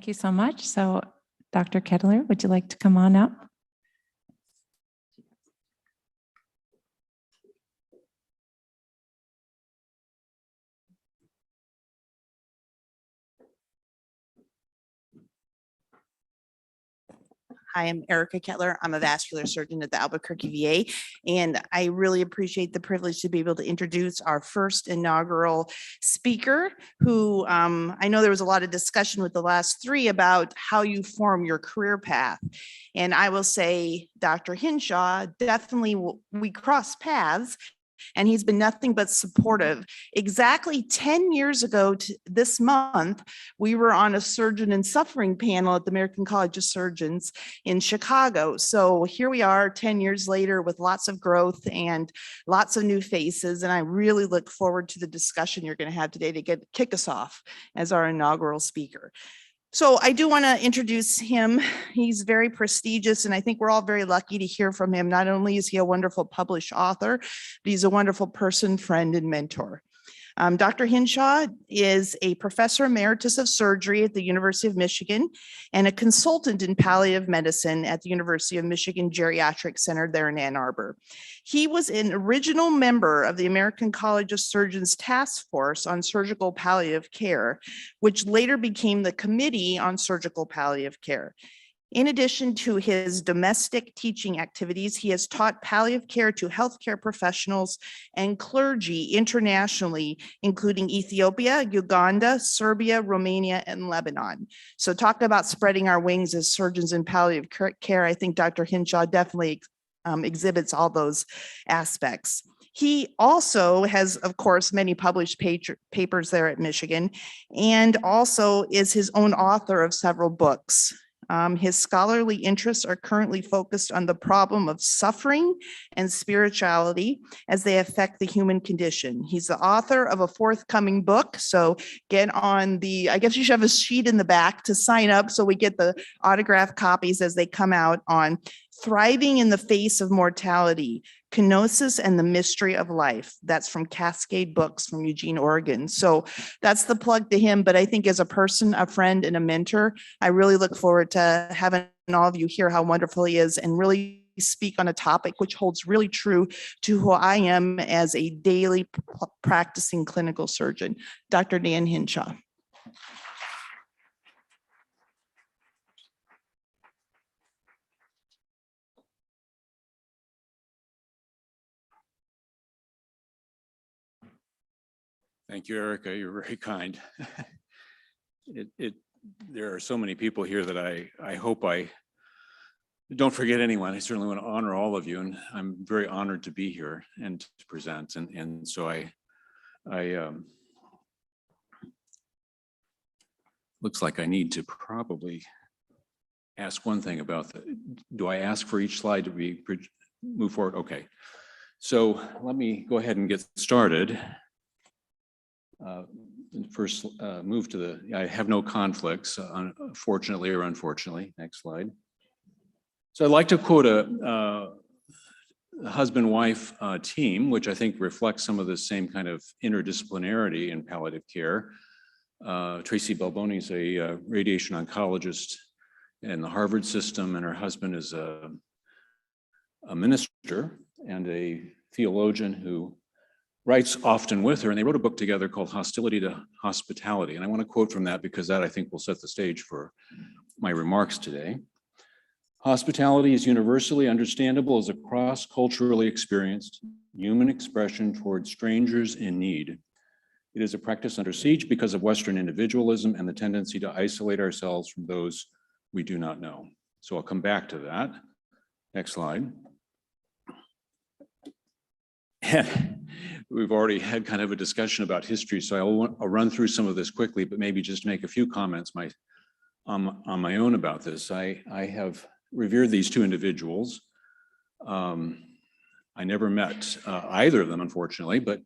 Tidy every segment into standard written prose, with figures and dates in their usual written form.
Thank you so much. So, Dr. Kettler, would you like to come on up? Hi, I'm Erica Kettler. I'm a vascular surgeon at the Albuquerque VA, and I really appreciate the privilege to be able to introduce our first inaugural speaker, who I know there was a lot of discussion with the last three about how you form your career path. And I will say, Dr. Hinshaw, definitely we crossed paths, and he's been nothing but supportive. Exactly 10 years ago this month, we were on a surgeon and suffering panel at the American College of Surgeons in Chicago. So here we are 10 years later with lots of growth and lots of new faces. And I really look forward to the discussion you're going to have today to kick us off as our inaugural speaker. So I do want to introduce him. He's very prestigious, and I think we're all very lucky to hear from him. Not only is he a wonderful published author, but he's a wonderful person, friend, and mentor. Dr. Hinshaw is a professor emeritus of surgery at the University of Michigan and a consultant in palliative medicine at the University of Michigan Geriatric Center there in Ann Arbor. He was an original member of the American College of Surgeons Task Force on Surgical Palliative Care, which later became the Committee on Surgical Palliative Care. In addition to his domestic teaching activities, he has taught palliative care to healthcare professionals and clergy internationally, including Ethiopia, Uganda, Serbia, Romania, and Lebanon. So talk about spreading our wings as surgeons in palliative care. I think Dr. Hinshaw definitely exhibits all those aspects. He also has, of course, many published papers there at Michigan, and also is his own author of several books. His scholarly interests are currently focused on the problem of suffering and spirituality as they affect the human condition. He's the author of a forthcoming book. So get on I guess you should have a sheet in the back to sign up so we get the autographed copies as they come out, on Thriving in the Face of Mortality, Kenosis and the Mystery of Life. That's from Cascade Books from Eugene, Oregon. So that's the plug to him. But I think as a person, a friend, and a mentor, I really look forward to having all of you hear how wonderful he is and really speak on a topic which holds really true to who I am as a daily practicing clinical surgeon. Dr. Dan Hinshaw. Thank you, Erica. You're very kind. There are so many people here that I hope I don't forget anyone. I certainly want to honor all of you, and I'm very honored to be here and to present. And so I looks like I need to probably ask one thing about do I ask for each slide to be move forward? Okay. So let me go ahead and get started. First, move to I have no conflicts, fortunately or unfortunately. Next slide. So I'd like to quote a husband-wife team, which I think reflects some of the same kind of interdisciplinarity in palliative care. Tracy Balboni is a radiation oncologist in the Harvard system, and her husband is a minister and a theologian who writes often with her, and they wrote a book together called Hostility to Hospitality. And I want to quote from that because that, I think, will set the stage for my remarks today. Hospitality is universally understandable as a cross-culturally experienced human expression towards strangers in need. It is a practice under siege because of Western individualism and the tendency to isolate ourselves from those we do not know. So I'll come back to that. Next slide. We've already had kind of a discussion about history, so I'll run through some of this quickly, but maybe just make a few comments on my own about this. I have revered these two individuals. I never met either of them, unfortunately, but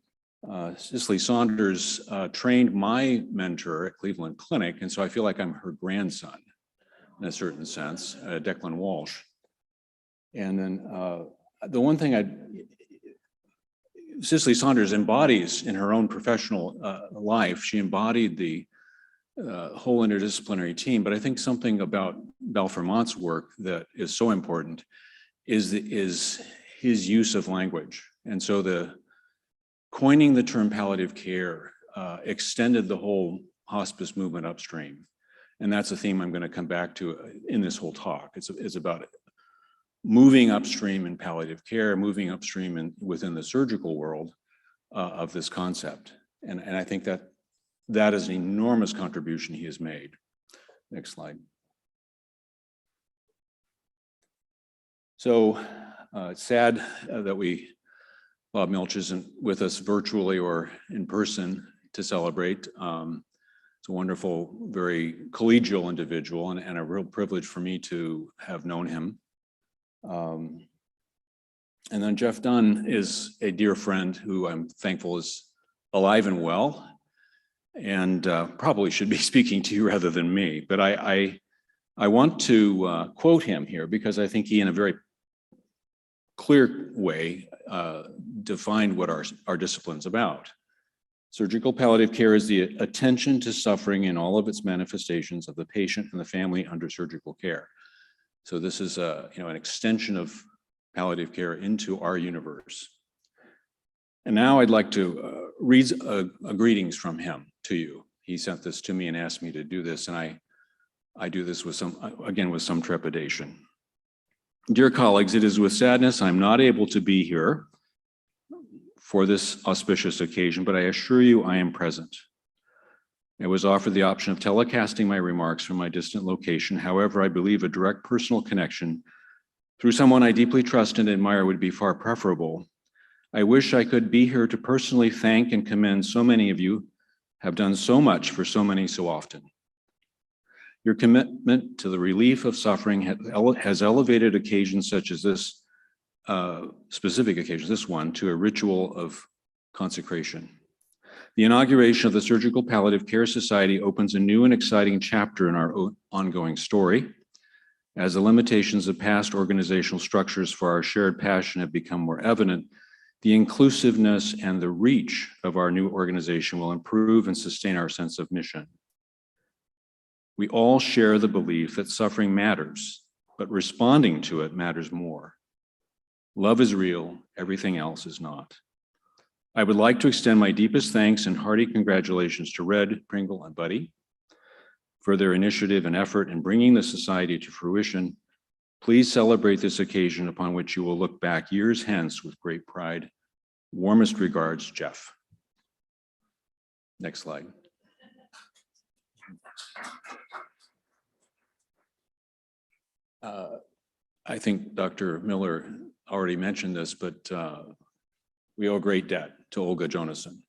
Cicely Saunders trained my mentor at Cleveland Clinic, and so I feel like I'm her grandson in a certain sense, Declan Walsh. And then the one thing Cicely Saunders embodies in her own professional life, she embodied the whole interdisciplinary team. But I think something about Belformont's work that is so important is his use of language. And so the coining the term palliative care extended the whole hospice movement upstream. And that's a theme I'm going to come back to in this whole talk. It's about moving upstream in palliative care, moving upstream within the surgical world of this concept. And I think that is an enormous contribution he has made. Next slide. So it's sad that Bob Milch isn't with us virtually or in person to celebrate. It's a wonderful, very collegial individual and a real privilege for me to have known him. And then Jeff Dunn is a dear friend who I'm thankful is alive and well, and probably should be speaking to you rather than me. But I want to quote him here because I think he, in a very clear way, defined what our discipline's about. Surgical palliative care is the attention to suffering in all of its manifestations of the patient and the family under surgical care. So this is an extension of palliative care into our universe. And now I'd like to read a greetings from him to you. He sent this to me and asked me to do this, and I do this with some trepidation. Dear colleagues, it is with sadness I'm not able to be here for this auspicious occasion, but I assure you I am present. I was offered the option of telecasting my remarks from my distant location. However, I believe a direct personal connection through someone I deeply trust and admire would be far preferable. I wish I could be here to personally thank and commend so many of you have done so much for so many so often. Your commitment to the relief of suffering has elevated occasions such as this, specific occasions, this one, to a ritual of consecration. The inauguration of the Surgical Palliative Care Society opens a new and exciting chapter in our ongoing story. As the limitations of past organizational structures for our shared passion have become more evident, the inclusiveness and the reach of our new organization will improve and sustain our sense of mission. We all share the belief that suffering matters, but responding to it matters more. Love is real, everything else is not. I would like to extend my deepest thanks and hearty congratulations to Red, Pringle, and Buddy for their initiative and effort in bringing the society to fruition. Please celebrate this occasion upon which you will look back years hence with great pride. Warmest regards, Jeff. Next slide. I think Dr. Miller already mentioned this, but we owe a great debt to Olga Jonassen,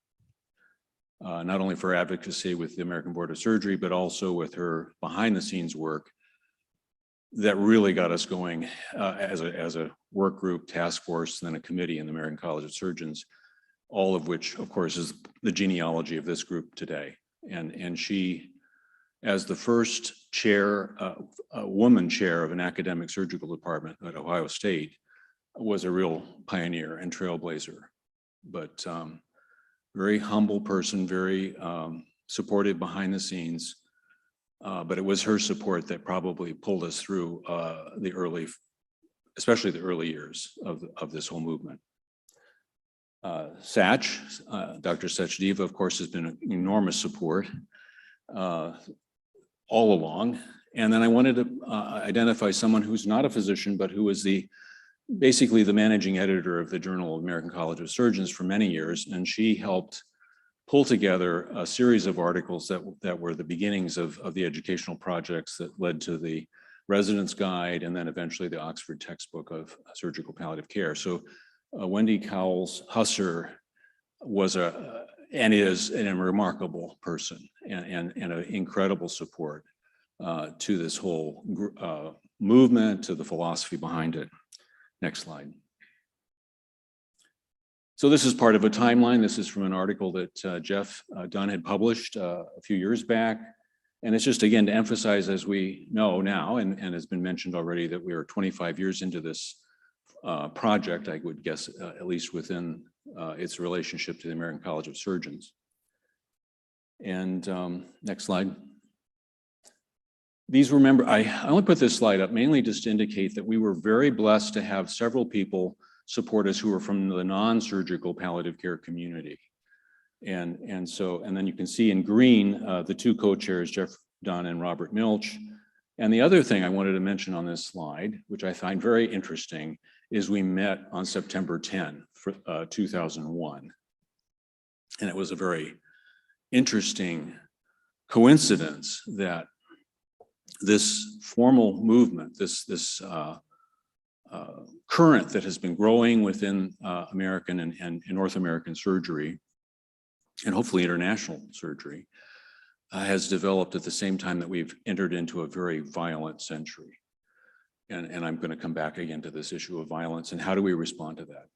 not only for advocacy with the American Board of Surgery, but also with her behind-the-scenes work that really got us going as a work group, task force, and then a committee in the American College of Surgeons, all of which, of course, is the genealogy of this group today. And she, as the first chair, a woman chair of an academic surgical department at Ohio State, was a real pioneer and trailblazer. But very humble person, very supportive behind the scenes. But it was her support that probably pulled us through especially the early years of this whole movement. Satch, Dr. Sachdeva, of course, has been an enormous support all along. And then I wanted to identify someone who's not a physician, but who was basically the managing editor of the Journal of American College of Surgeons for many years. And she helped pull together a series of articles that were the beginnings of the educational projects that led to the Resident's Guide and then eventually the Oxford textbook of surgical palliative care. So Wendy Cowles-Husser was and is a remarkable person and an incredible support to this whole movement, to the philosophy behind it. Next slide. So this is part of a timeline. This is from an article that Jeff Dunn had published a few years back. And it's just, again, to emphasize, as we know now, and has been mentioned already, that we are 25 years into this project, I would guess, at least within its relationship to the American College of Surgeons. And next slide. these remember, I only put this slide up mainly just to indicate that we were very blessed to have several people support us who were from the non-surgical palliative care community. And then you can see in green, the two co-chairs, Jeff Dunn and Robert Milch. And the other thing I wanted to mention on this slide, which I find very interesting, is we met on September 10, 2001. And it was a very interesting coincidence that this formal movement, this current that has been growing within American and North American surgery, and hopefully international surgery, has developed at the same time that we've entered into a very violent century. And I'm going to come back again to this issue of violence and how do we respond to that.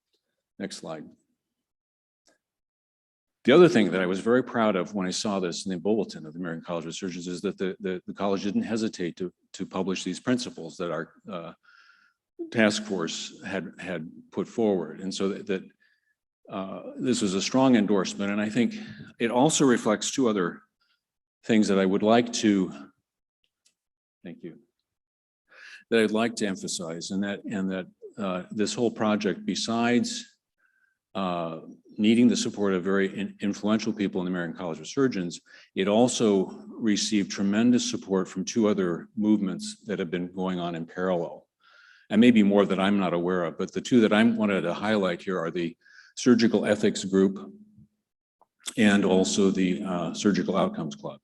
Next slide. The other thing that I was very proud of when I saw this in the bulletin of the American College of Surgeons is that the college didn't hesitate to publish these principles that our task force had put forward. And so that this was a strong endorsement. And I think it also reflects two other things that I would like to, thank you, that I'd like to emphasize, and that this whole project, besides needing the support of very influential people in the American College of Surgeons, it also received tremendous support from two other movements that have been going on in parallel. And maybe more that I'm not aware of, but the two that I wanted to highlight here are the Surgical Ethics Group and also the Surgical Outcomes Club.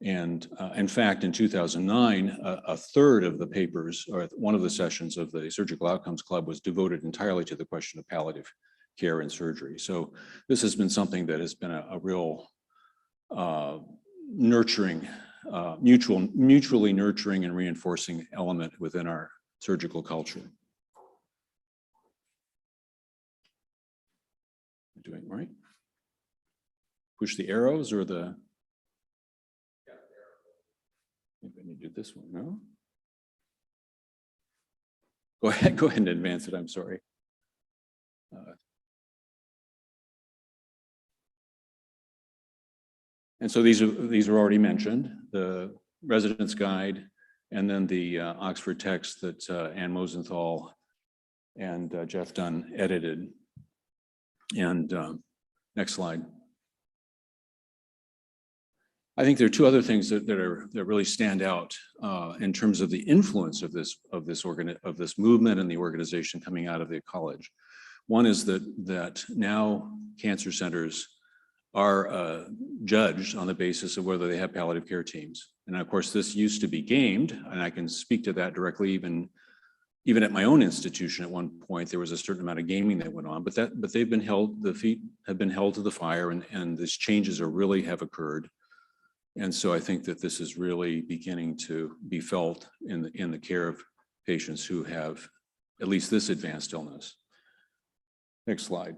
And in fact, in 2009, a third of the papers, or one of the sessions of the Surgical Outcomes Club, was devoted entirely to the question of palliative care and surgery. So this has been something that has been a real nurturing, mutually nurturing and reinforcing element within our surgical culture. Doing right? Push the arrows or the? Maybe I need to do this one, no? Go ahead and advance it, I'm sorry. And so these are already mentioned, the Resident's Guide, and then the Oxford text that Ann Mosenthal and Jeff Dunn edited. And next slide. I think there are two other things that really stand out in terms of the influence of this movement and the organization coming out of the college. One is that now cancer centers are judged on the basis of whether they have palliative care teams. And of course, this used to be gamed, and I can speak to that directly. Even at my own institution, at one point, there was a certain amount of gaming that went on, but they've been held, the feet have been held to the fire, and these changes really have occurred. And so I think that this is really beginning to be felt in the care of patients who have at least this advanced illness. Next slide.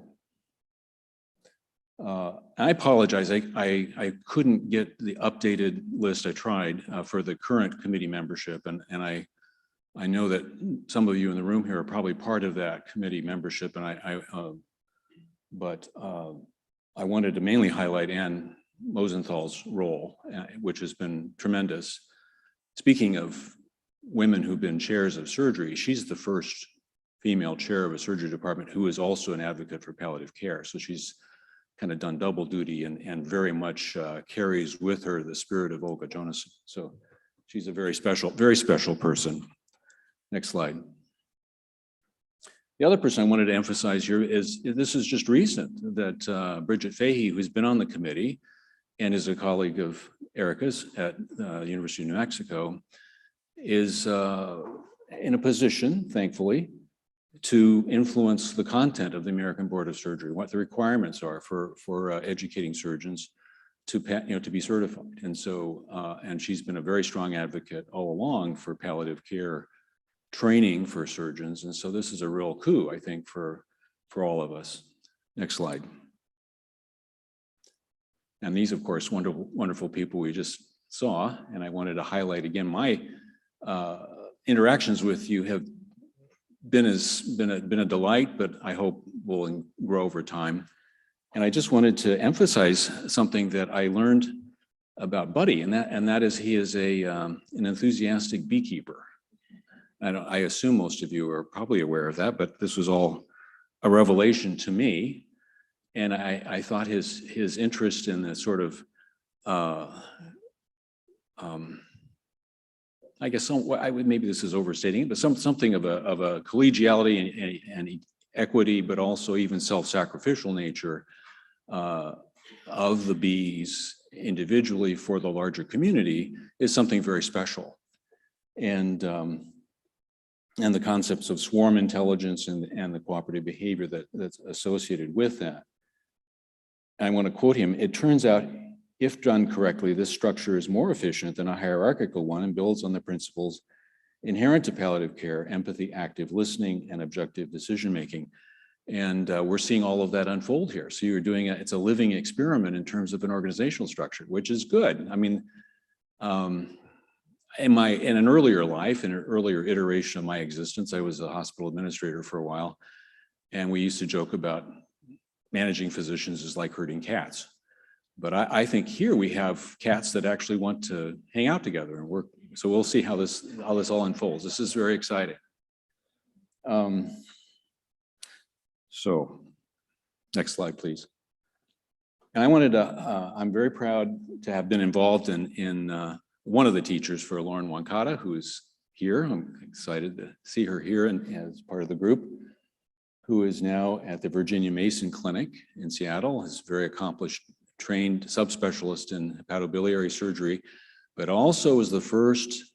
I apologize, I couldn't get the updated list. I tried for the current committee membership, and I know that some of you in the room here are probably part of that committee membership, and but I wanted to mainly highlight Ann Mosenthal's role, which has been tremendous. Speaking of women who've been chairs of surgery, she's the first female chair of a surgery department who is also an advocate for palliative care. So she's kind of done double duty and very much carries with her the spirit of Olga Jonas. So she's a very special person. Next slide. The other person I wanted to emphasize here is, this is just recent, that Bridget Fahey, who's been on the committee and is a colleague of Erica's at the University of New Mexico, is in a position, thankfully, to influence the content of the American Board of Surgery, what the requirements are for educating surgeons to be certified. And so, and she's been a very strong advocate all along for palliative care training for surgeons. And so this is a real coup, I think, for all of us. Next slide. And these, of course, wonderful people we just saw. And I wanted to highlight again, my interactions with you have been a delight, but I hope will grow over time. And I just wanted to emphasize something that I learned about Buddy, and that is he is an enthusiastic beekeeper. I assume most of you are probably aware of that, but this was all a revelation to me. And I thought his interest in the sort of, I guess maybe this is overstating it, but something of a collegiality and equity, but also even self-sacrificial nature of the bees individually for the larger community is something very special. And the concepts of swarm intelligence and the cooperative behavior that's associated with that. I want to quote him: "It turns out, if done correctly, this structure is more efficient than a hierarchical one and builds on the principles inherent to palliative care: empathy, active listening, and objective decision-making." And we're seeing all of that unfold here. So you're doing it's a living experiment in terms of an organizational structure, which is good. I mean, in an earlier life, in an earlier iteration of my existence, I was a hospital administrator for a while, and we used to joke about managing physicians is like herding cats. But I think here we have cats that actually want to hang out together and work. So we'll see how this all unfolds. This is very exciting. So next slide, please. And I wanted to, I'm very proud to have been involved in one of the teachers for Lauren Wankata, who is here. I'm excited to see her here and as part of the group, who is now at the Virginia Mason Clinic in Seattle, is very accomplished, trained subspecialist in hepatobiliary surgery, but also is the first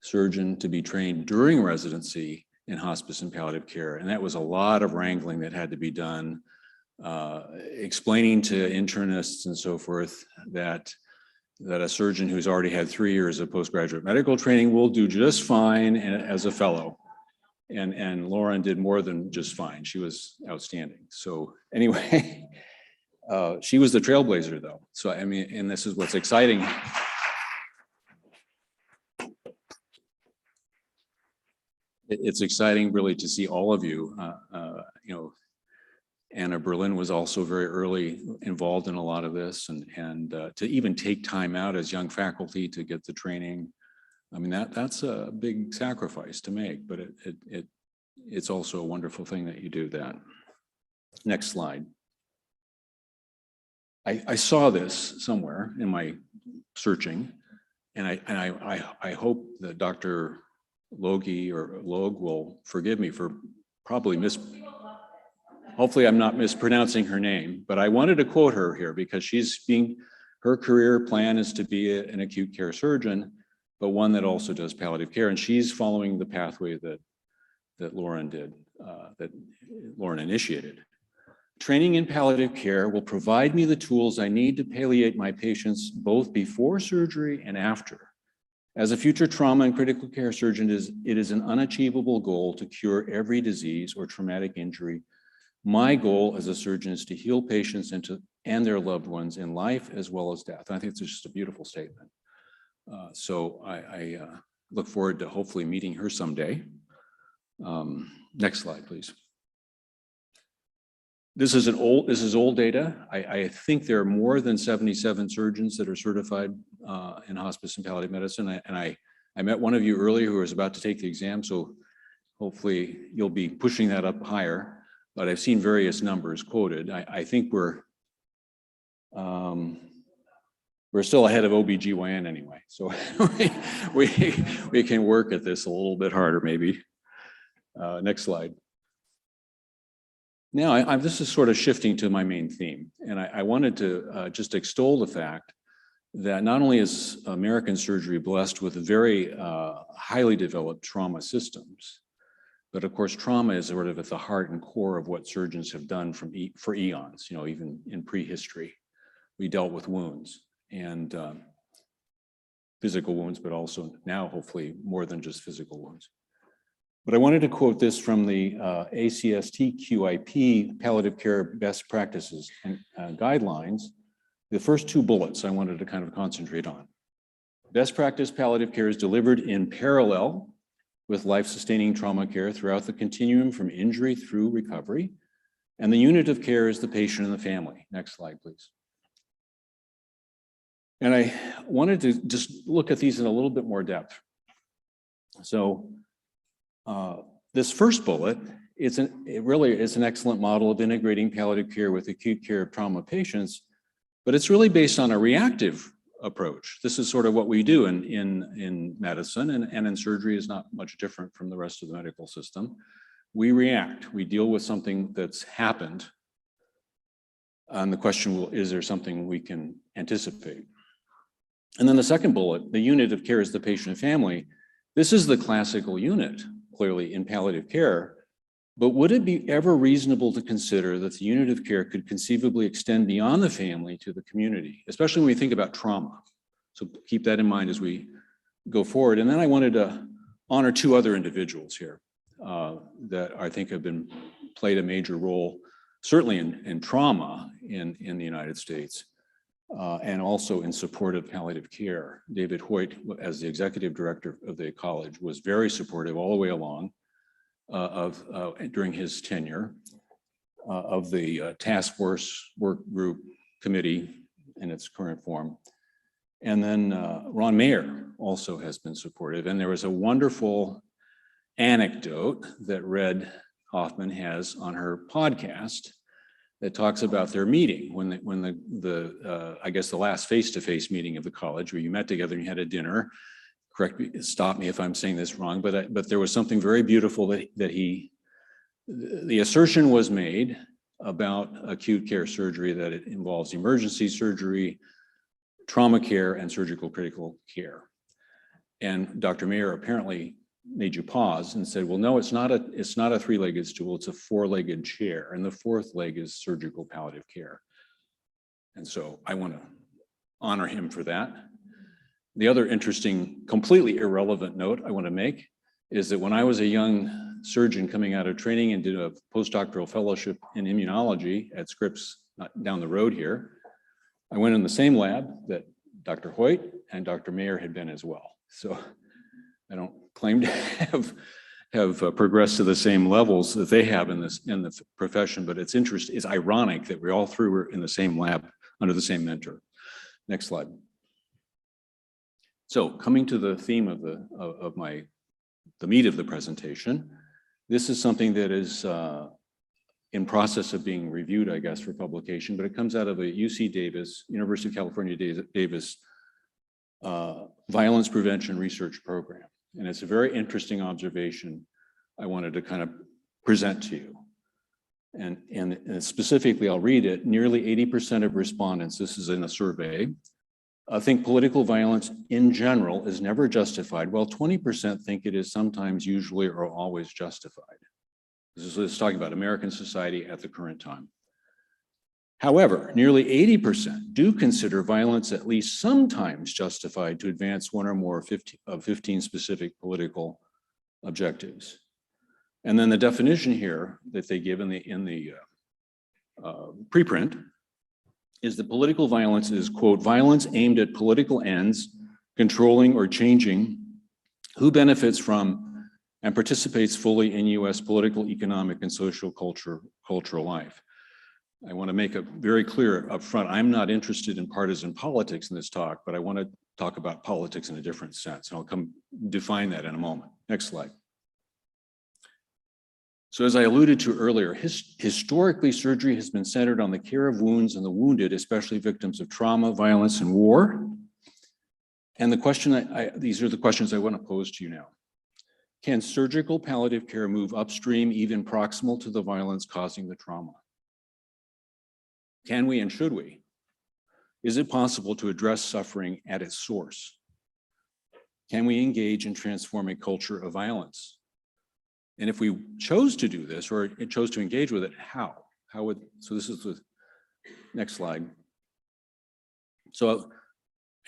surgeon to be trained during residency in hospice and palliative care. And that was a lot of wrangling that had to be done, explaining to internists and so forth that a surgeon who's already had 3 years of postgraduate medical training will do just fine as a fellow. And Lauren did more than just fine. She was outstanding. So anyway, she was the trailblazer though. So, I mean, and this is what's exciting. It's exciting really to see all of you. You know, Anna Berlin was also very early involved in a lot of this, and to even take time out as young faculty to get the training. I mean, that's a big sacrifice to make, but it's also a wonderful thing that you do that. Next slide. I saw this somewhere in my searching, and I hope that Dr. Logie or Logue will forgive me for probably hopefully I'm not mispronouncing her name, but I wanted to quote her here because her career plan is to be an acute care surgeon, but one that also does palliative care. And she's following the pathway that Lauren did, that Lauren initiated. "Training in palliative care will provide me the tools I need to palliate my patients both before surgery and after. As a future trauma and critical care surgeon, it is an unachievable goal to cure every disease or traumatic injury. My goal as a surgeon is to heal patients and their loved ones in life as well as death." And I think it's just a beautiful statement. So I look forward to hopefully meeting her someday. Next slide, please. This is old data. I think there are more than 77 surgeons that are certified in hospice and palliative medicine. And I met one of you earlier who was about to take the exam, so hopefully you'll be pushing that up higher. But I've seen various numbers quoted. I think we're still ahead of OBGYN anyway. So we can work at this a little bit harder maybe. Next slide. Now, this is sort of shifting to my main theme. And I wanted to just extol the fact that not only is American surgery blessed with very highly developed trauma systems, but of course, trauma is sort of at the heart and core of what surgeons have done for eons, you know, even in prehistory. We dealt with wounds and physical wounds, but also now hopefully more than just physical wounds. But I wanted to quote this from the ACST QIP palliative care best practices and guidelines. The first two bullets I wanted to kind of concentrate on. Best practice palliative care is delivered in parallel with life-sustaining trauma care throughout the continuum from injury through recovery. And the unit of care is the patient and the family. Next slide, please. And I wanted to just look at these in a little bit more depth. So this first bullet, it really is an excellent model of integrating palliative care with acute care of trauma patients, but it's really based on a reactive approach. This is sort of what we do in medicine, and in surgery is not much different from the rest of the medical system. We react, we deal with something that's happened. And the question is there something we can anticipate? And then the second bullet, the unit of care is the patient and family. This is the classical unit, clearly, in palliative care. But would it be ever reasonable to consider that the unit of care could conceivably extend beyond the family to the community, especially when we think about trauma? So keep that in mind as we go forward. And then I wanted to honor two other individuals here that I think have played a major role, certainly in trauma in the United States. And also in support of palliative care. David Hoyt, as the executive director of the college, was very supportive all the way along during his tenure of the task force work group committee in its current form. And then Ron Mayer also has been supportive. And there was a wonderful anecdote that Red Hoffman has on her podcast that talks about their meeting when I guess the last face-to-face meeting of the college, where you met together and you had a dinner. Correct me, stop me if I'm saying this wrong, but there was something very beautiful that the assertion was made about acute care surgery, that it involves emergency surgery, trauma care, and surgical critical care. And Dr. Mayer apparently made you pause and said, well, no, it's not a three-legged stool, it's a four-legged chair. And the fourth leg is surgical palliative care. And so I want to honor him for that. The other interesting, completely irrelevant note I want to make is that when I was a young surgeon coming out of training and did a postdoctoral fellowship in immunology at Scripps down the road here, I went in the same lab that Dr. Hoyt and Dr. Mayer had been as well. So I don't claim to have progressed to the same levels that they have in the profession, but it's ironic that we all three were in the same lab under the same mentor. Next slide. So coming to the theme of the meat of the presentation, this is something that is in process of being reviewed, I guess, for publication, but it comes out of a UC Davis, University of California Davis violence prevention research program. And it's a very interesting observation I wanted to kind of present to you. And specifically, I'll read it. Nearly 80% of respondents, this is in a survey, think political violence in general is never justified, while 20% think it is sometimes, usually, or always justified. This is talking about American society at the current time. However, nearly 80% do consider violence at least sometimes justified to advance one or more of 15 specific political objectives. And then the definition here that they give in the preprint is that political violence is, quote, violence aimed at political ends, controlling or changing who benefits from and participates fully in US political, economic, and social cultural life. I want to make it very clear up front, I'm not interested in partisan politics in this talk, but I want to talk about politics in a different sense. And I'll define that in a moment. Next slide. So as I alluded to earlier, historically, surgery has been centered on the care of wounds and the wounded, especially victims of trauma, violence, and war. And the question, these are the questions I want to pose to you now. Can surgical palliative care move upstream, even proximal to the violence causing the trauma? Can we and should we? Is it possible to address suffering at its source? Can we engage in transforming culture of violence? And if we chose to do this, or it chose to engage with it, how? So this is the next slide. So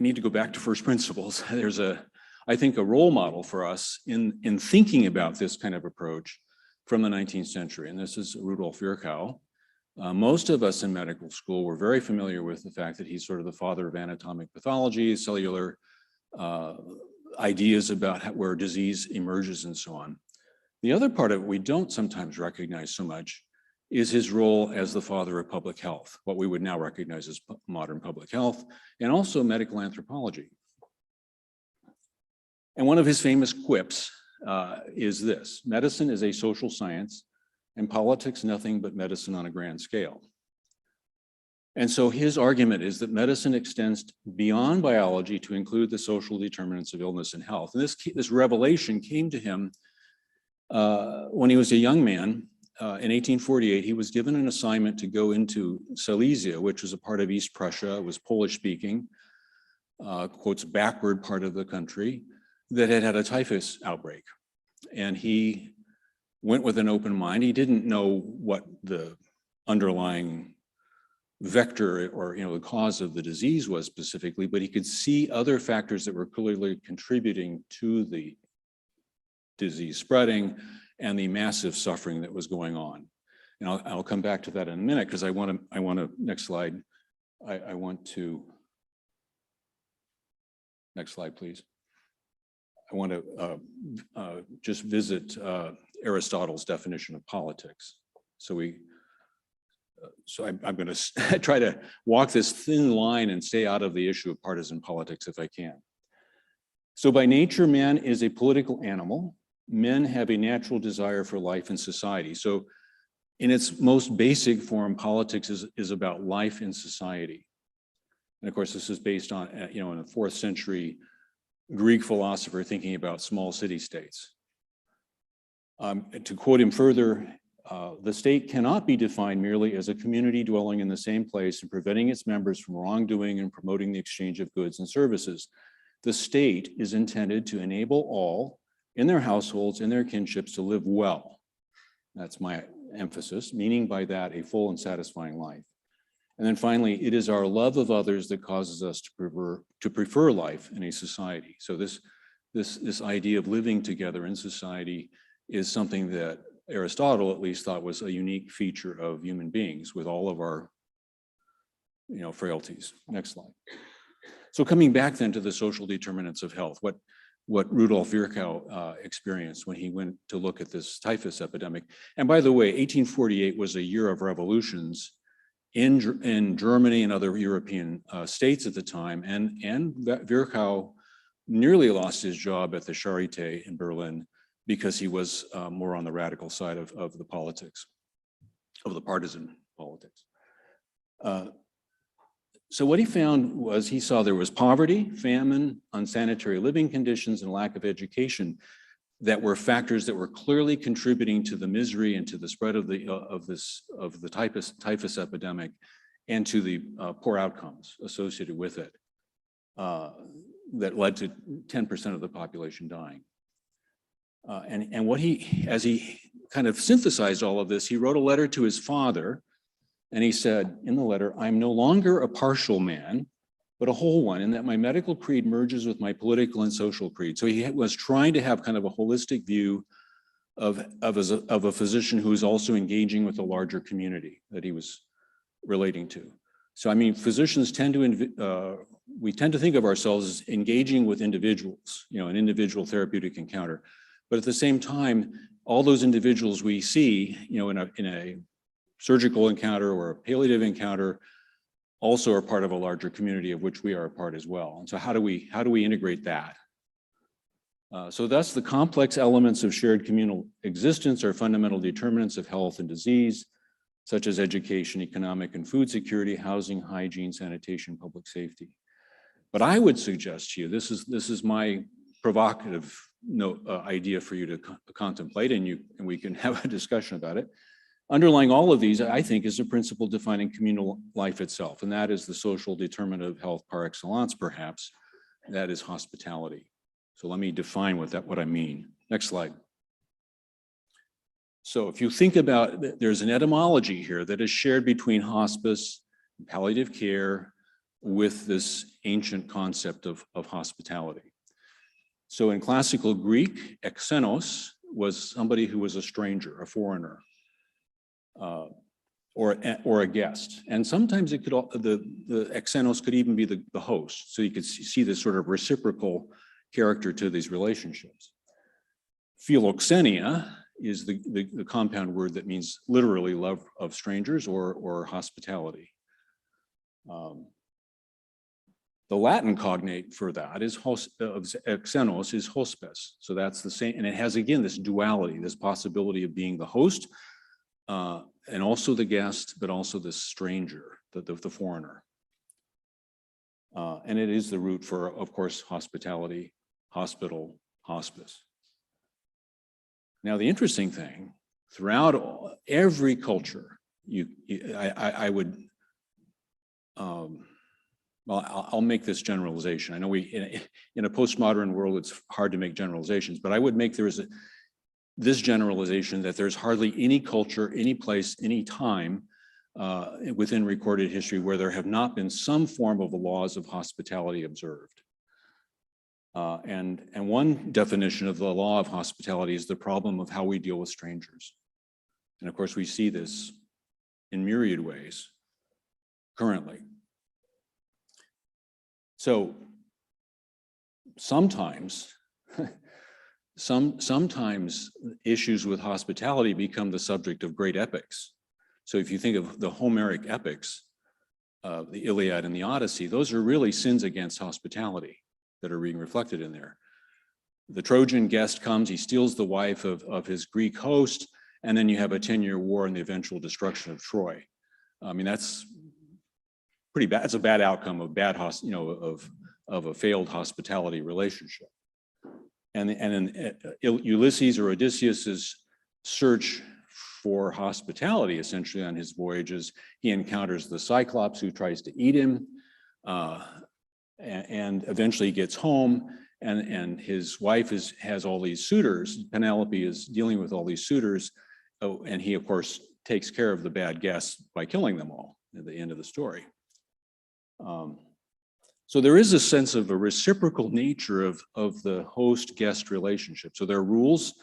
I need to go back to first principles. There's I think a role model for us in thinking about this kind of approach from the 19th century, and this is Rudolf Virchow. Most of us in medical school were very familiar with the fact that he's sort of the father of anatomic pathology, cellular ideas about where disease emerges and so on. The other part of it we don't sometimes recognize so much is his role as the father of public health, what we would now recognize as modern public health, and also medical anthropology. And one of his famous quips is this: medicine is a social science and politics nothing but medicine on a grand scale. And so his argument is that medicine extends beyond biology to include the social determinants of illness and health. And this revelation came to him when he was a young man. In 1848, he was given an assignment to go into Silesia, which was a part of East Prussia. It was Polish-speaking, quotes, backward part of the country that had had a typhus outbreak. And he went with an open mind. He didn't know what the underlying vector or the cause of the disease was specifically, but he could see other factors that were clearly contributing to the disease spreading and the massive suffering that was going on. And I'll come back to that in a minute, because I want to, next slide. I want to, next slide, please. I want to just visit Aristotle's definition of politics. So I'm going to try to walk this thin line and stay out of the issue of partisan politics if I can. So by nature, man is a political animal. Men have a natural desire for life in society. So in its most basic form, politics is about life in society. And of course, this is based on, in a 4th century Greek philosopher thinking about small city-states. To quote him further, the state cannot be defined merely as a community dwelling in the same place and preventing its members from wrongdoing and promoting the exchange of goods and services. The state is intended to enable all in their households and their kinships to live well. That's my emphasis, meaning by that a full and satisfying life. And then finally, it is our love of others that causes us to prefer life in a society. So this idea of living together in society is something that Aristotle at least thought was a unique feature of human beings with all of our frailties. Next slide. So coming back then to the social determinants of health, what Rudolf Virchow experienced when he went to look at this typhus epidemic. And by the way, 1848 was a year of revolutions in Germany and other European states at the time. And Virchow nearly lost his job at the Charité in Berlin because he was more on the radical side of the politics, of the partisan politics. So what he found was he saw there was poverty, famine, unsanitary living conditions, and lack of education that were factors that were clearly contributing to the misery and to the spread of the typhus epidemic and to the poor outcomes associated with it that led to 10% of the population dying. And what as he kind of synthesized all of this, he wrote a letter to his father. And he said in the letter, "I'm no longer a partial man, but a whole one, in that my medical creed merges with my political and social creed." So he was trying to have kind of a holistic view of a physician who is also engaging with a larger community that he was relating to. So I mean, physicians tend to think of ourselves as engaging with individuals, an individual therapeutic encounter. But at the same time, all those individuals we see, in a surgical encounter or a palliative encounter also are part of a larger community of which we are a part as well. And so how do we integrate that? So thus the complex elements of shared communal existence are fundamental determinants of health and disease, such as education, economic and food security, housing, hygiene, sanitation, public safety. But I would suggest to you, this is my provocative idea for you to contemplate, and we can have a discussion about it. Underlying all of these, I think, is a principle defining communal life itself, and that is the social determinant of health par excellence, perhaps. That is hospitality. So let me define what I mean. Next slide. So if you think about, there's an etymology here that is shared between hospice and palliative care with this ancient concept of hospitality. So in classical Greek, exenos was somebody who was a stranger, a foreigner. Or a guest, and sometimes it could the exenos could even be the host. So you could see this sort of reciprocal character to these relationships. Philoxenia is the compound word that means literally love of strangers or hospitality. The Latin cognate for that is xenos is hospes. So that's the same, and it has again this duality, this possibility of being the host and also the guest, but also the stranger, the foreigner. And it is the root for, of course, hospitality, hospital, hospice. Now, the interesting thing, throughout every culture, I would, well, I'll make this generalization. I know in a postmodern world, it's hard to make generalizations, but I would make this generalization that there's hardly any culture, any place, any time within recorded history where there have not been some form of the laws of hospitality observed. And one definition of the law of hospitality is the problem of how we deal with strangers. And of course, we see this in myriad ways currently. So sometimes issues with hospitality become the subject of great epics. So if you think of the Homeric epics, the Iliad and the Odyssey, those are really sins against hospitality that are being reflected in there. The Trojan guest comes, he steals the wife of his Greek host, and then you have a 10-year war and the eventual destruction of Troy. I mean, that's pretty bad. It's a bad outcome of of a failed hospitality relationship. And in Ulysses or Odysseus's search for hospitality, essentially on his voyages, he encounters the Cyclops who tries to eat him, and eventually gets home, and his wife has all these suitors. Penelope is dealing with all these suitors, and he, of course, takes care of the bad guests by killing them all at the end of the story. So there is a sense of a reciprocal nature of the host-guest relationship. So there are rules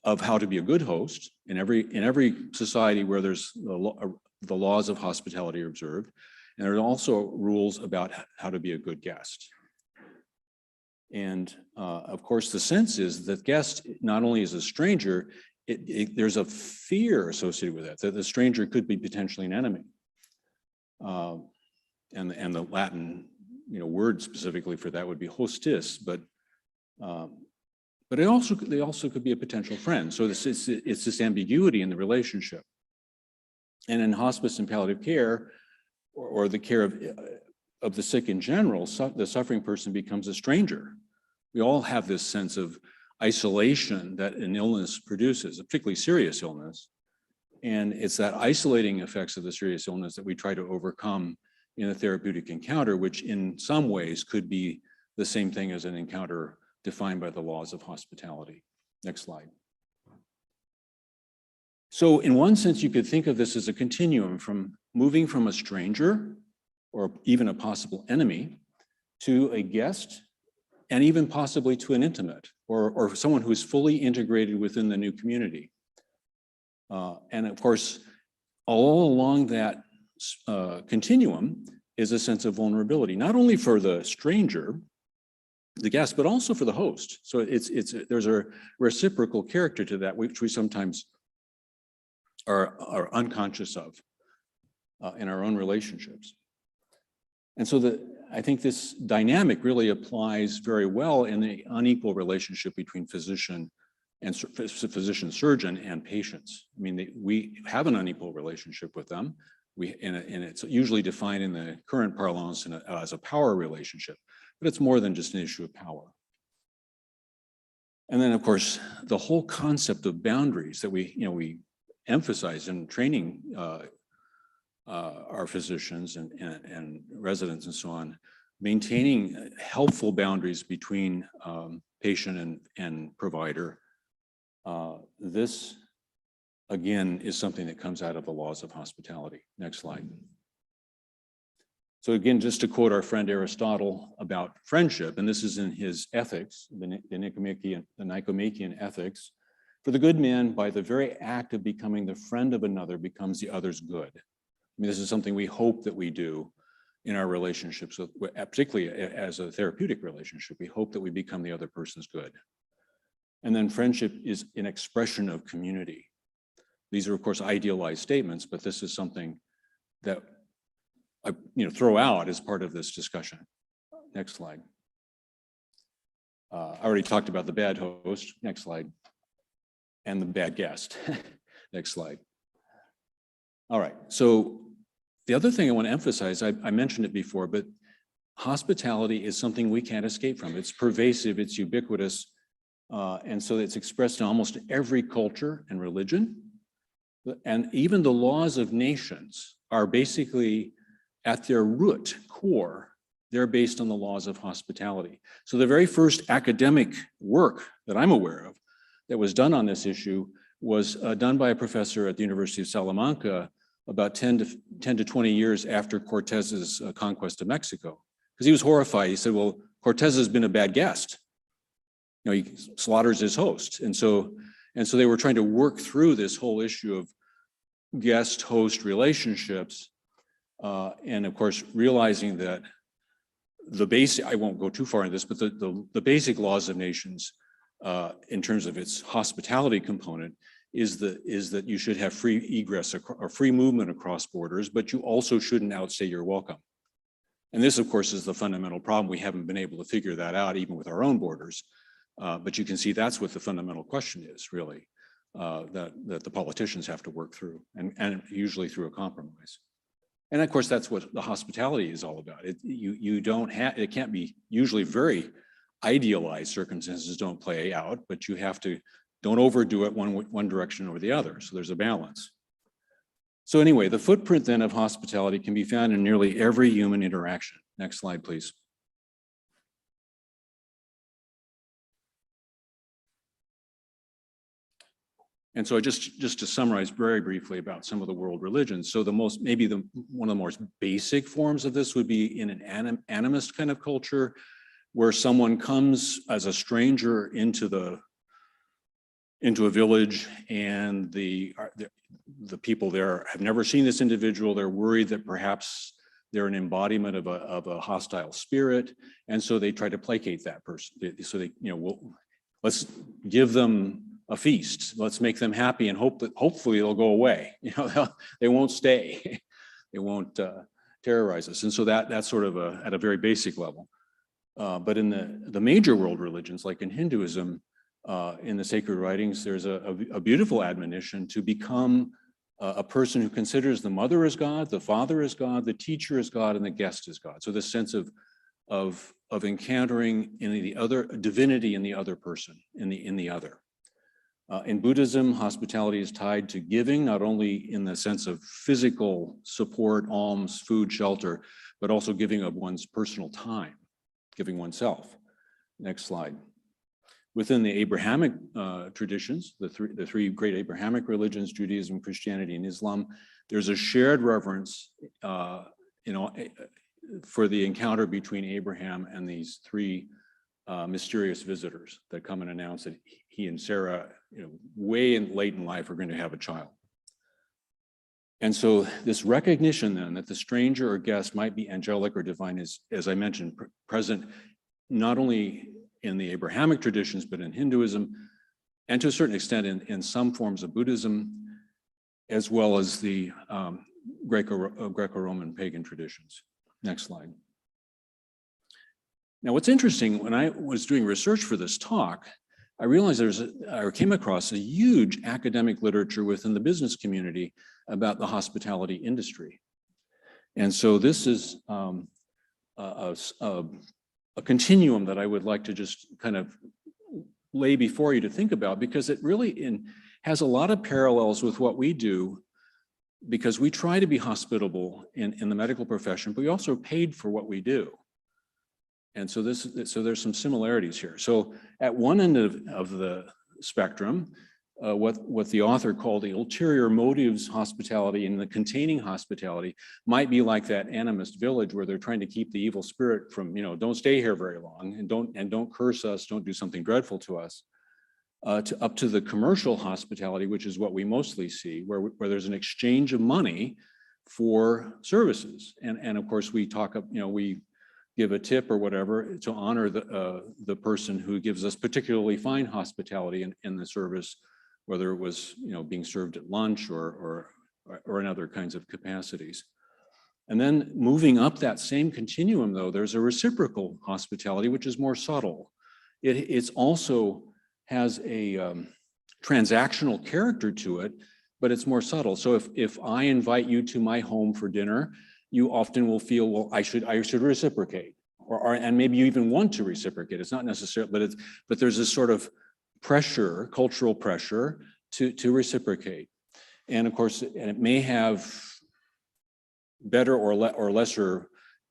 of how to be a good host in every society where there's the laws of hospitality are observed, and there are also rules about how to be a good guest. And of course, the sense is that guest not only is a stranger, there's a fear associated with that the stranger could be potentially an enemy. And the Latin, word specifically for that would be hostis, but they also could be a potential friend. So it's this ambiguity in the relationship. And in hospice and palliative care, or the care of the sick in general, the suffering person becomes a stranger. We all have this sense of isolation that an illness produces, a particularly serious illness. And it's that isolating effects of the serious illness that we try to overcome in a therapeutic encounter, which in some ways could be the same thing as an encounter defined by the laws of hospitality. Next slide. So in one sense, you could think of this as a continuum from moving from a stranger or even a possible enemy to a guest, and even possibly to an intimate or someone who is fully integrated within the new community. And of course, all along that continuum is a sense of vulnerability, not only for the stranger, the guest, but also for the host. So there's a reciprocal character to that, which we sometimes are unconscious of in our own relationships. And so I think this dynamic really applies very well in the unequal relationship between physician surgeon and patients. I mean, we have an unequal relationship with them. And it's usually defined in the current parlance as a power relationship, but it's more than just an issue of power. And then, of course, the whole concept of boundaries that we emphasize in training our physicians and residents and so on, maintaining helpful boundaries between patient and provider. This, again, is something that comes out of the laws of hospitality. Next slide. So again, just to quote our friend Aristotle about friendship, and this is in his Ethics, the Nicomachean Ethics, for the good man, by the very act of becoming the friend of another, becomes the other's good. I mean, this is something we hope that we do in our relationships, particularly as a therapeutic relationship. We hope that we become the other person's good. And then friendship is an expression of community. These are, of course, idealized statements, but this is something that I throw out as part of this discussion. Next slide. I already talked about the bad host. Next slide. And the bad guest. Next slide. All right. So the other thing I want to emphasize, I mentioned it before, but hospitality is something we can't escape from. It's pervasive, it's ubiquitous, and so it's expressed in almost every culture and religion. And even the laws of nations are basically, at their root core, they're based on the laws of hospitality. So the very first academic work that I'm aware of that was done on this issue was done by a professor at the University of Salamanca about 10 to 20 years after Cortez's conquest of Mexico. Because he was horrified. He said, well, Cortez has been a bad guest. He slaughters his host. And so they were trying to work through this whole issue of guest-host relationships. And of course, realizing that the basic, I won't go too far into this, but the basic laws of nations in terms of its hospitality component is that you should have free egress or free movement across borders, but you also shouldn't outstay your welcome. And this, of course, is the fundamental problem. We haven't been able to figure that out even with our own borders. But you can see that's what the fundamental question is, really, that the politicians have to work through, and usually through a compromise. And of course, that's what the hospitality is all about. It can't be, usually very idealized circumstances don't play out, but don't overdo it one direction or the other. So there's a balance. So anyway, the footprint then of hospitality can be found in nearly every human interaction. Next slide, please. And so just to summarize very briefly about some of the world religions. So one of the most basic forms of this would be in an animist kind of culture, where someone comes as a stranger into a village, and the people there have never seen this individual. They're worried that perhaps they're an embodiment of a hostile spirit, and so they try to placate that person. So let's give them a feast. Let's make them happy and hope that hopefully they'll go away. They won't stay. They won't terrorize us. And so that's sort of at a very basic level. But in the major world religions, like in Hinduism, in the sacred writings, there's a beautiful admonition to become a person who considers the mother as God, the father as God, the teacher as God, and the guest as God. So this sense of encountering in the other divinity in the other person, in the other. In Buddhism, hospitality is tied to giving, not only in the sense of physical support, alms, food, shelter, but also giving of one's personal time, giving oneself. Next slide. Within the Abrahamic traditions, the three great Abrahamic religions, Judaism, Christianity, and Islam, there's a shared reverence, for the encounter between Abraham and these three mysterious visitors that come and announce that he and Sarah, late in life, are going to have a child. And so this recognition then that the stranger or guest might be angelic or divine is, as I mentioned, present not only in the Abrahamic traditions, but in Hinduism, and to a certain extent in some forms of Buddhism, as well as the Greco-Roman pagan traditions. Next slide. Now, what's interesting, when I was doing research for this talk, I realized I came across a huge academic literature within the business community about the hospitality industry. And so this is a continuum that I would like to just kind of lay before you to think about, because it really has a lot of parallels with what we do, because we try to be hospitable in the medical profession, but we also are paid for what we do. And so there's some similarities here. So at one end of the spectrum, what the author called the ulterior motives hospitality and the containing hospitality might be like that animist village where they're trying to keep the evil spirit from, don't stay here very long, and don't curse us, don't do something dreadful to us, up to the commercial hospitality, which is what we mostly see, where there's an exchange of money for services. And of course we give a tip or whatever to honor the person who gives us particularly fine hospitality in the service, whether it was, being served at lunch or in other kinds of capacities. And then moving up that same continuum, though, there's a reciprocal hospitality, which is more subtle. It's also has a transactional character to it, but it's more subtle. So if I invite you to my home for dinner, you often will feel, well, I should reciprocate, and maybe you even want to reciprocate. It's not necessarily, but there's this sort of pressure, cultural pressure to reciprocate. And of course, and it may have better or lesser,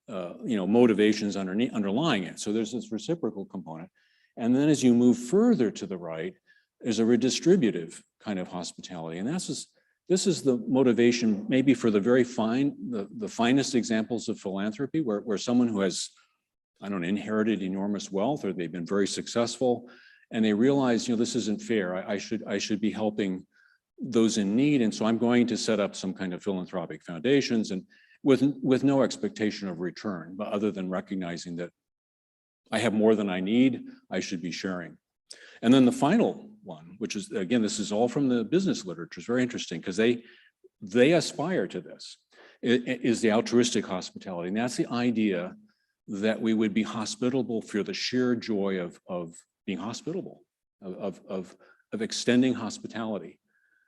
motivations underlying it. So there's this reciprocal component. And then as you move further to the right, there's a redistributive kind of hospitality. And this is the motivation maybe for the very the finest examples of philanthropy, where someone who has, inherited enormous wealth, or they've been very successful, and they realize, this isn't fair. I should be helping those in need. And so I'm going to set up some kind of philanthropic foundations, and with no expectation of return, but other than recognizing that I have more than I need, I should be sharing. And then the final one, which is, again, this is all from the business literature, is very interesting because they aspire to this, is the altruistic hospitality. And that's the idea that we would be hospitable for the sheer joy of being hospitable, of extending hospitality.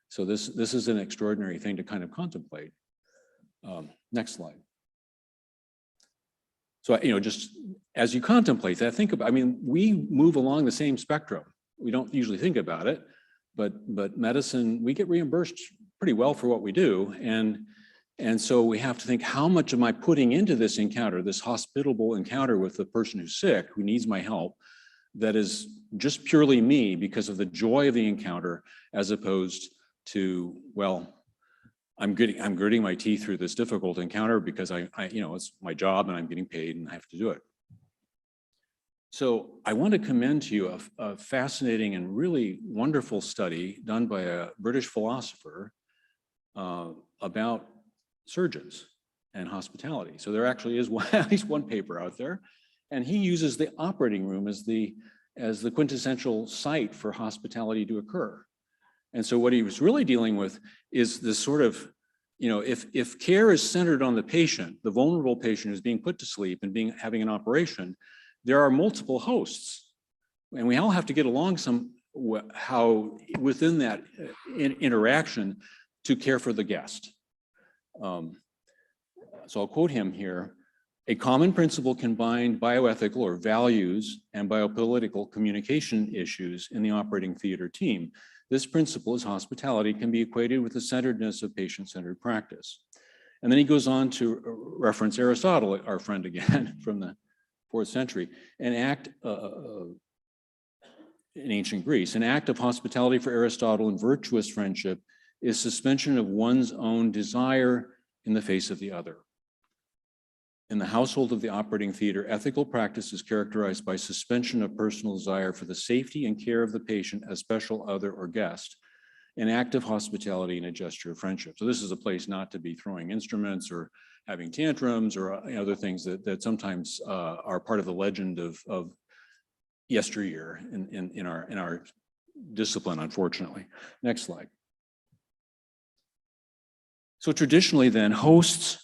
So this is an extraordinary thing to kind of contemplate. Next slide. So, just as you contemplate that, think about, we move along the same spectrum. We don't usually think about it, but medicine, we get reimbursed pretty well for what we do. And so we have to think, how much am I putting into this encounter, this hospitable encounter with the person who's sick, who needs my help, that is just purely me because of the joy of the encounter, as opposed to, well, I'm gritting my teeth through this difficult encounter because I it's my job and I'm getting paid and I have to do it. So I want to commend to you a fascinating and really wonderful study done by a British philosopher about surgeons and hospitality. So there actually is at least one paper out there, and he uses the operating room as the quintessential site for hospitality to occur. And so what he was really dealing with is this sort of, if care is centered on the patient, the vulnerable patient who's being put to sleep and having an operation, there are multiple hosts, and we all have to get along somehow within that interaction to care for the guest. So I'll quote him here. A common principle can bind bioethical or values and biopolitical communication issues in the operating theater team. This principle is hospitality can be equated with the centeredness of patient-centered practice. And then he goes on to reference Aristotle, our friend again, from the 4th century, in ancient Greece. An act of hospitality for Aristotle in virtuous friendship is suspension of one's own desire in the face of the other. In the household of the operating theater, ethical practice is characterized by suspension of personal desire for the safety and care of the patient as special other or guest, an act of hospitality and a gesture of friendship. So this is a place not to be throwing instruments or having tantrums or other things that sometimes are part of the legend of yesteryear in our discipline, unfortunately. Next slide. So traditionally then, hosts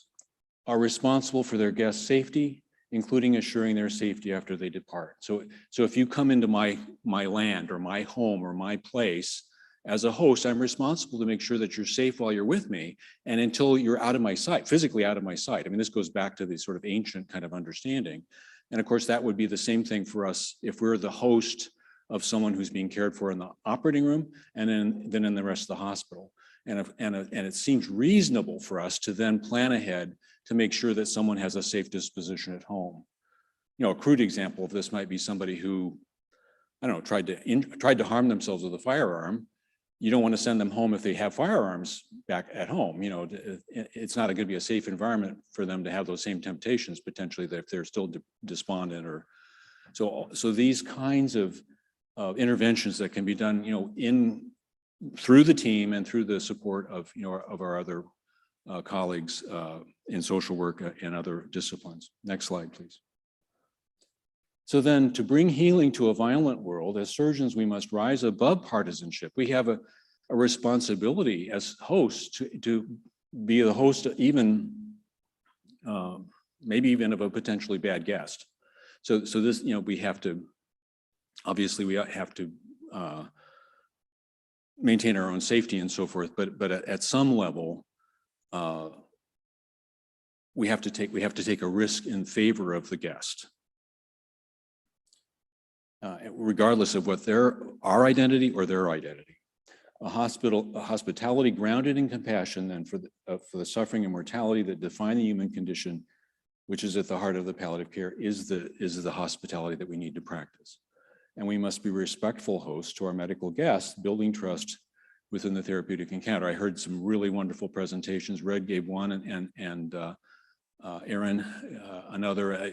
are responsible for their guests' safety, including assuring their safety after they depart. So if you come into my land or my home or my place, as a host, I'm responsible to make sure that you're safe while you're with me and until you're out of my sight, physically out of my sight. This goes back to the sort of ancient kind of understanding. And of course, that would be the same thing for us if we're the host of someone who's being cared for in the operating room and then in the rest of the hospital. And it seems reasonable for us to then plan ahead to make sure that someone has a safe disposition at home. A crude example of this might be somebody who, tried to harm themselves with a firearm. You don't want to send them home if they have firearms back at home. It's not going to be a safe environment for them to have those same temptations potentially if they're still despondent or so these kinds of interventions that can be done, through the team and through the support of our other colleagues in social work and other disciplines. Next slide, please. So then to bring healing to a violent world, as surgeons, we must rise above partisanship. We have a responsibility as hosts to be the host even, maybe even of a potentially bad guest. So this, we have to, obviously we have to maintain our own safety and so forth, but at some level, we have to take a risk in favor of the guest. Regardless of what our identity or their identity. A hospitality grounded in compassion then for the suffering and mortality that define the human condition, which is at the heart of the palliative care, is the hospitality that we need to practice. And we must be respectful hosts to our medical guests, building trust within the therapeutic encounter. I heard some really wonderful presentations. Red gave one and Aaron another.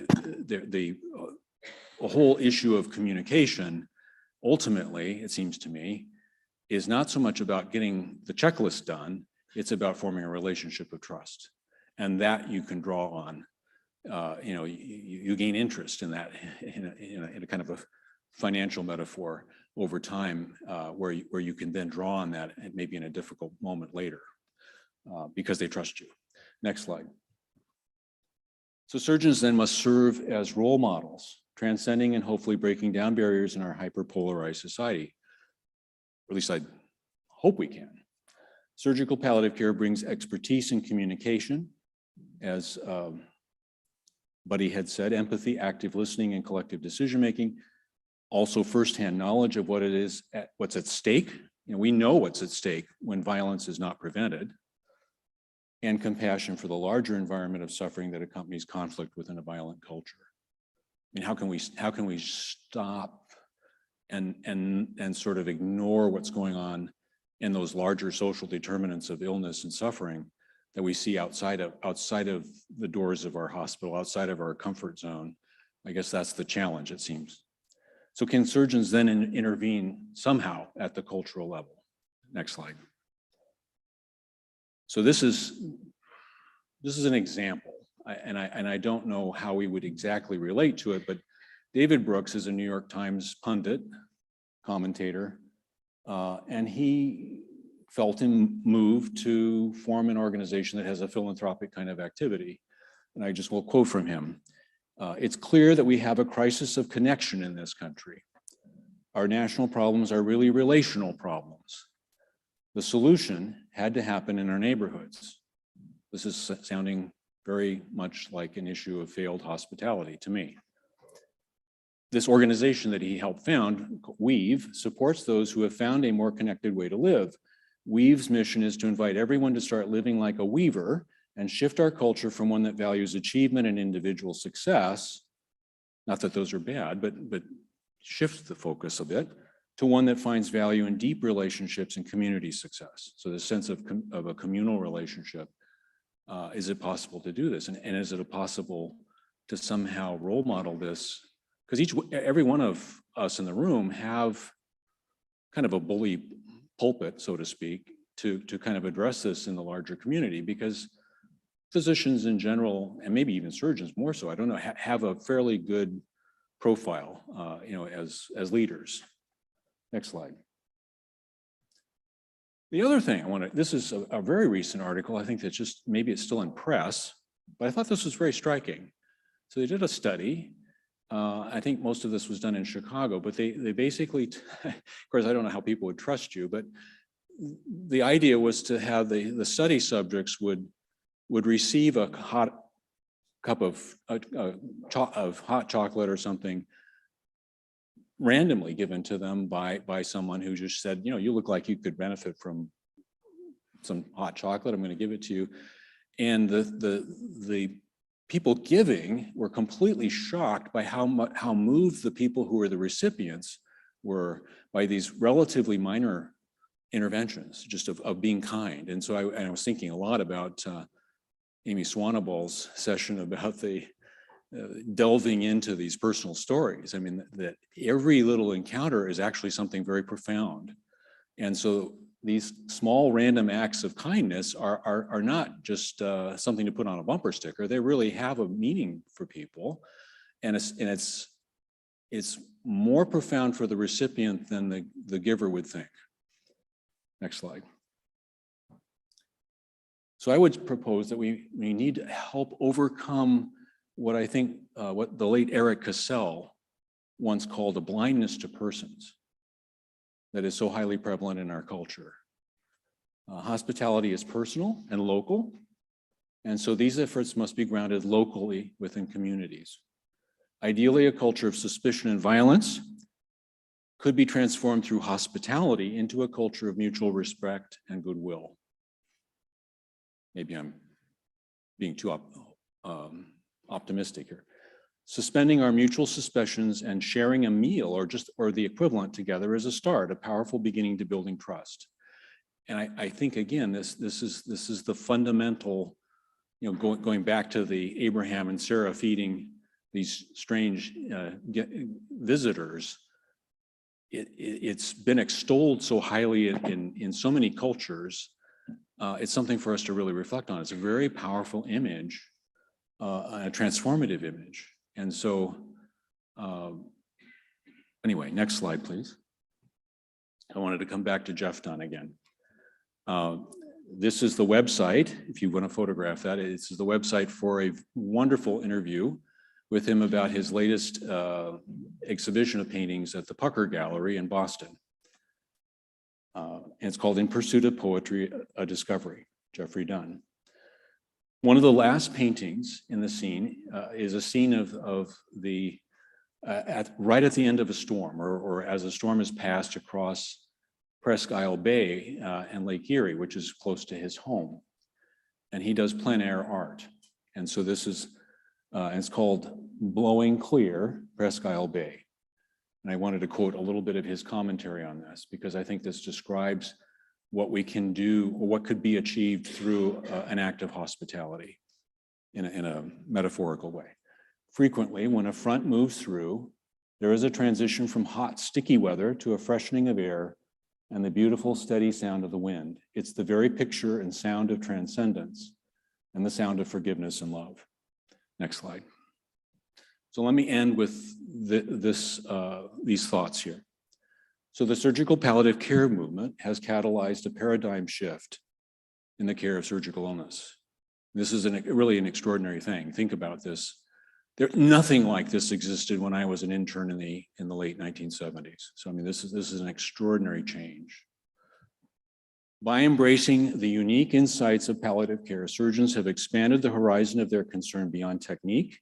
The whole issue of communication, ultimately, it seems to me, is not so much about getting the checklist done, it's about forming a relationship of trust. And that you can draw on, you gain interest in that in a kind of a financial metaphor over time, where you can then draw on that and maybe in a difficult moment later, because they trust you. Next slide. So surgeons then must serve as role models, transcending and hopefully breaking down barriers in our hyperpolarized society. Or at least I hope we can. Surgical palliative care brings expertise in communication, as Buddy had said, empathy, active listening, and collective decision-making. Also firsthand knowledge of what it is, what's at stake. We know what's at stake when violence is not prevented. And compassion for the larger environment of suffering that accompanies conflict within a violent culture. I mean, how can we stop and sort of ignore what's going on in those larger social determinants of illness and suffering that we see outside of the doors of our hospital, outside of our comfort zone? I guess that's the challenge, it seems. So can surgeons then intervene somehow at the cultural level? Next slide. So this is an example, and I don't know how we would exactly relate to it, but David Brooks is a New York Times pundit, commentator, and he felt moved to form an organization that has a philanthropic kind of activity. And I just will quote from him. It's clear that we have a crisis of connection in this country. Our national problems are really relational problems. The solution had to happen in our neighborhoods. This is sounding very much like an issue of failed hospitality to me. This organization that he helped found, Weave, supports those who have found a more connected way to live. Weave's mission is to invite everyone to start living like a weaver and shift our culture from one that values achievement and individual success, not that those are bad, but shift the focus a bit, to one that finds value in deep relationships and community success. So the sense of a communal relationship. Is it possible to do this? And is it possible to somehow role model this? Because every one of us in the room have kind of a bully pulpit, so to speak, to kind of address this in the larger community, because physicians in general, and maybe even surgeons more so, I don't know, have a fairly good profile, as leaders. Next slide. The other thing this is a very recent article, I think that's just, maybe it's still in press, but I thought this was very striking. So they did a study. I think most of this was done in Chicago, but they basically, of course, I don't know how people would trust you, but the idea was to have the study subjects would receive a hot cup of hot chocolate or something randomly given to them by someone who just said, you look like you could benefit from some hot chocolate, I'm going to give it to you. And the people giving were completely shocked by how moved the people who were the recipients were by these relatively minor interventions, just of being kind. And so I was thinking a lot about Amy Swanaball's session about the delving into these personal stories. I mean, that every little encounter is actually something very profound. And so these small random acts of kindness are not just something to put on a bumper sticker. They really have a meaning for people. And it's it's more profound for the recipient than the giver would think. Next slide. So I would propose that we need to help overcome what I think, what the late Eric Cassell once called a blindness to persons that is so highly prevalent in our culture. Hospitality is personal and local, and so these efforts must be grounded locally within communities. Ideally, a culture of suspicion and violence could be transformed through hospitality into a culture of mutual respect and goodwill. Maybe I'm being too optimistic here. Suspending our mutual suspicions and sharing a meal or the equivalent together is a start, a powerful beginning to building trust. And I think again, this is the fundamental, going back to the Abraham and Sarah feeding these strange visitors. It's been extolled so highly in so many cultures. It's something for us to really reflect on. It's a very powerful image, a transformative image. And so, anyway, next slide, please. I wanted to come back to Jeff Dunn again. This is the website, if you want to photograph that. This is the website for a wonderful interview with him about his latest exhibition of paintings at the Pucker Gallery in Boston. And it's called In Pursuit of Poetry, A Discovery, Jeffrey Dunn. One of the last paintings in the scene is a scene of the, right at the end of a storm, or as a storm is passed across Presque Isle Bay and Lake Erie, which is close to his home. And he does plein air art. And so this is, it's called Blowing Clear, Presque Isle Bay. And I wanted to quote a little bit of his commentary on this, because I think this describes what we can do, or what could be achieved through an act of hospitality in a metaphorical way. Frequently, when a front moves through, there is a transition from hot, sticky weather to a freshening of air and the beautiful, steady sound of the wind. It's the very picture and sound of transcendence and the sound of forgiveness and love. Next slide. So let me end with these thoughts here. So the surgical palliative care movement has catalyzed a paradigm shift in the care of surgical illness. This is really an extraordinary thing. Think about this. Nothing like this existed when I was an intern in the late 1970s. So I mean, this is an extraordinary change. By embracing the unique insights of palliative care, surgeons have expanded the horizon of their concern beyond technique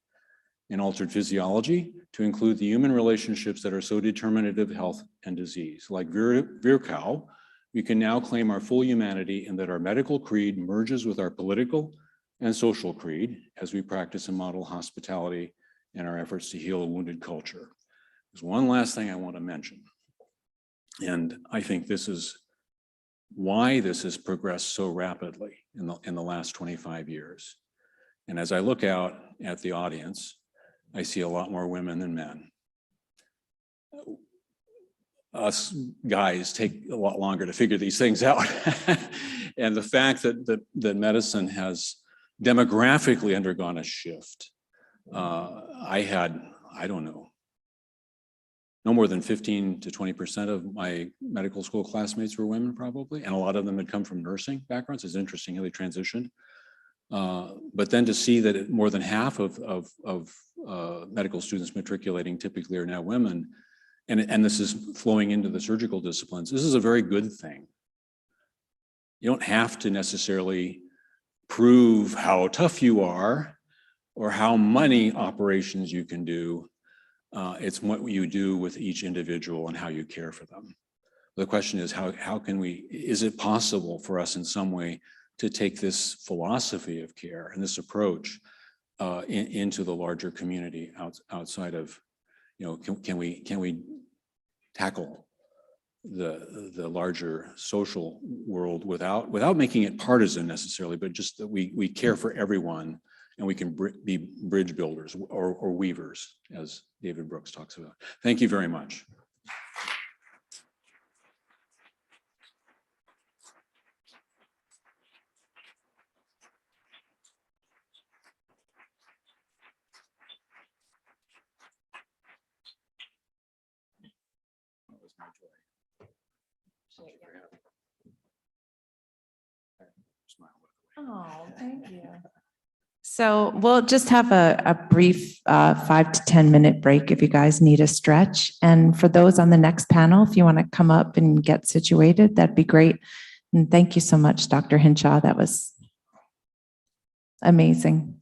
and altered physiology to include the human relationships that are so determinative of health and disease. Like Virchow, we can now claim our full humanity and that our medical creed merges with our political and social creed as we practice and model hospitality in our efforts to heal a wounded culture. There's one last thing I want to mention, and I think this is why this has progressed so rapidly in the last 25 years. And as I look out at the audience, I see a lot more women than men. Us guys take a lot longer to figure these things out. And the fact that medicine has demographically undergone a shift. I had, I don't know, no more than 15 to 20% of my medical school classmates were women probably, and a lot of them had come from nursing backgrounds. It's interesting how they transitioned. But then to see that more than half of medical students matriculating typically are now women, and this is flowing into the surgical disciplines, this is a very good thing. You don't have to necessarily prove how tough you are or how many operations you can do. It's what you do with each individual and how you care for them. The question is, how can we, is it possible for us in some way to take this philosophy of care and this approach into the larger community outside of, can we tackle the larger social world without making it partisan necessarily, but just that we care for everyone and we can be bridge builders or weavers, as David Brooks talks about. Thank you very much. Oh, thank you. So we'll just have a brief 5 to 10 minute break if you guys need a stretch. And for those on the next panel, if you want to come up and get situated, that'd be great. And thank you so much, Dr. Hinshaw. That was amazing.